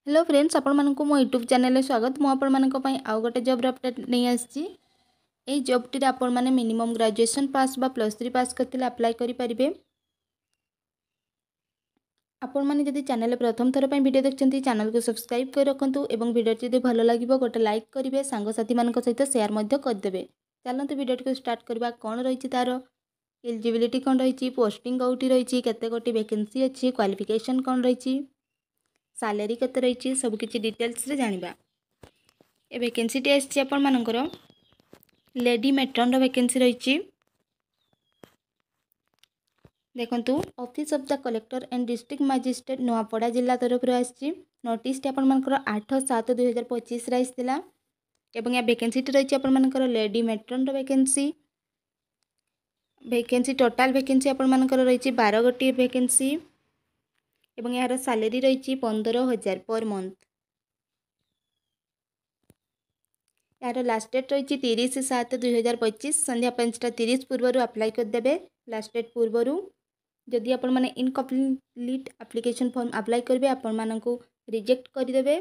Hello friends, आपण मानक मो यूट्यूब चैनल स्वागत। मु आपण मानक पई आउ गोटे जॉब अपडेट नहीं आसी। ए जॉब टी आपण माने मिनिमम ग्रेजुएशन पास बा +3 पास करथिले अप्लाई करि परिबे। आपण माने जदि चैनल प्रथम थर पई वीडियो देखचंती चैनल को सब्सक्राइब कर रखंतु एवं वीडियो जदि भलो लागिवो गोटे लाइक करिवे, सांग साथी मानक सहित शेयर मध्य कर देबे। चलंतु वीडियो को स्टार्ट करबा। कोन रहिछि तार एलिजिबिलिटी कोन रहिछि, पोस्टिंग कोठी रहिछि, केते गोटी वैकेंसी अछि, क्वालिफिकेशन कोन रहिछि, सैलरी केते रहिछि, सब किछि डिटेल्स रे जानिबा। ए वैकेंसी टी आछि आपण मानकर लेडी मेट्रन रो वैकेंसी रहिछि। देखंतु office of the collector and district magistrate Nuapada जिला तरफ आछि। नोटिस टी आपण मानकर 8/7/2025 रे आइथिला एवं या वैकेंसी टी रहिछि आपण मानकर लेडी मेट्रन रो वैकेंसी टोटल वैकेंसी आपण मानकर रहिछि 12 गोटी वैकेंसी एवं यार सैलरी रहिछि 15,000 पर मंथ। यार लास्ट डेट रही 30/7/2025 संध्या 5:30 पूर्व अप्लाई करदे। लास्ट डेट पूर्वर जदि आपण माने इनकम्प्लीट एप्लिकेशन फॉर्म अप्लाई करेंगे आपण मानक रिजेक्ट करदे।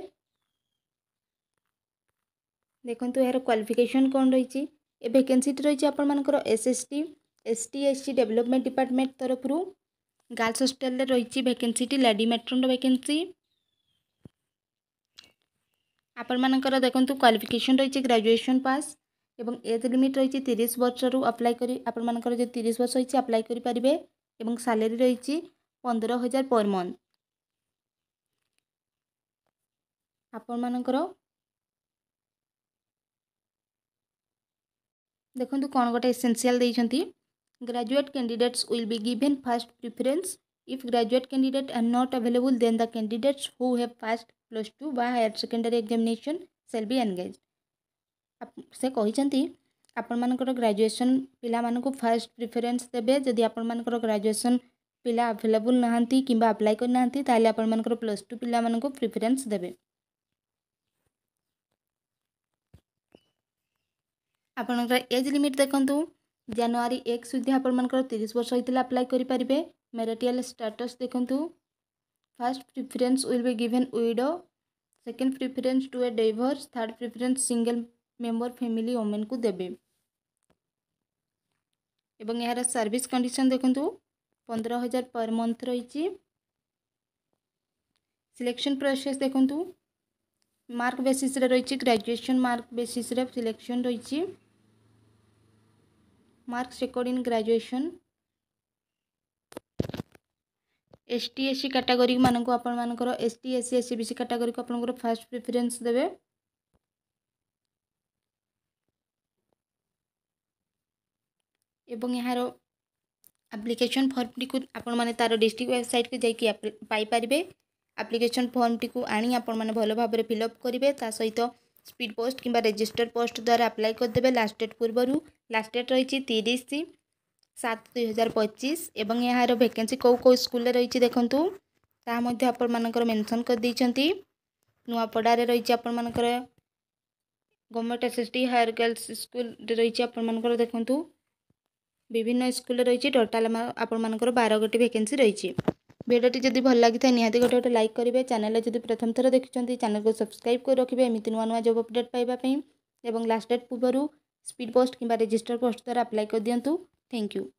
देखंतु यार क्वालिफिकेशन कौन रही। ए वैकेंसी रही आपण मानकर SST ST SC development department तरफ गर्ल्स हॉस्टल रही वैकेंसी लेडी मेट्रन वैकेंसी। आपण मानकर देखंतु क्वालिफिकेशन रही ग्रेजुएशन पास एवं एज लिमिट रही 30 वर्ष रु अप्लाई करी आपण मानकर जो 30 वर्ष होइछि अप्लाई करि परिबे एवं सैलरी रही 15,000 पर मंथ। आपण मानकर देखंतु कोन गोटे एसेंशियल देइछंती। Graduate candidates will be given first preference if graduate candidate are not available then the candidates who have passed +2 बा higher secondary examination shall be engage. से कहिसंती आपण मानकर ग्रेजुएशन पिला मानकु फर्स्ट प्रेफरेंस देबे। जदि आपण मानकर ग्रेजुएशन पिला अवेलेबल नहांती किंबा अप्लाई कर नहांती ताले आपण मानकर +2 पिला मानकु प्रेफरेंस देबे। आपणकर एज लिमिट देखंतु जनवरी 1 सुधी आपण मानकर 30 वर्ष होइतिला अप्लाई करि परिबे। मैरिटल स्टेटस देखंतु first preference will be given widow, second preference to a divorce, third preference single member family women को देबे। एवं यार सर्विस कंडीशन देखंतु 15,000 पर मंथ रही। सिलेक्शन प्रोसेस देखंतु मार्क बेसिस रे रही। ग्रेजुएशन मार्क बेसिस रे सिलेक्शन रही। Marks record in graduation ST SC category मानक आपण मानकर ST SC SC BC category को आपण फर्स्ट प्रेफरेंस देबे। एवं यार एप्लिकेशन फॉर्म टी को आपण माने तार डिस्ट्रिक्ट वेबसाइट को जाई पाई परिबे। एप्लिकेशन फॉर्म टी को आनी आपण माने भलो भाबरे फिलअप करिवे। ता सहित स्पीड पोस्ट किंबा रजिस्टर पोस्ट द्वारा अप्लाई कर देबे। लास्ट डेट पूर्वरु लास्ट डेट रही 30/7/2025 एवं यार वैकेंसी कौ स्कूल रही देखंतु ता मध्ये आपण मानकर मेंशन कर दैछंती। नुआपड़ा रे रही आपण मानकर government SST higher girls school रही आपण मानकर देखंतु विभिन्न स्कूल रही। टोटाल आपण मानकर 12 गोटी वैकेंसी रही। वीडियोटी जदि भल लगी था निहाती गोटे लाइक करेंगे। चैनल जदि प्रथम थर देखुंत चैनल को सब्सक्राइब कर रखिए एमती नुआ नुआ जॉब अपडेट पाइबा। लास्ट डेट पूर्व स्पीड पोस्ट किंबा रजिस्टर पोस्ट द्वारा अप्लाई कर दिंतु। Thank you.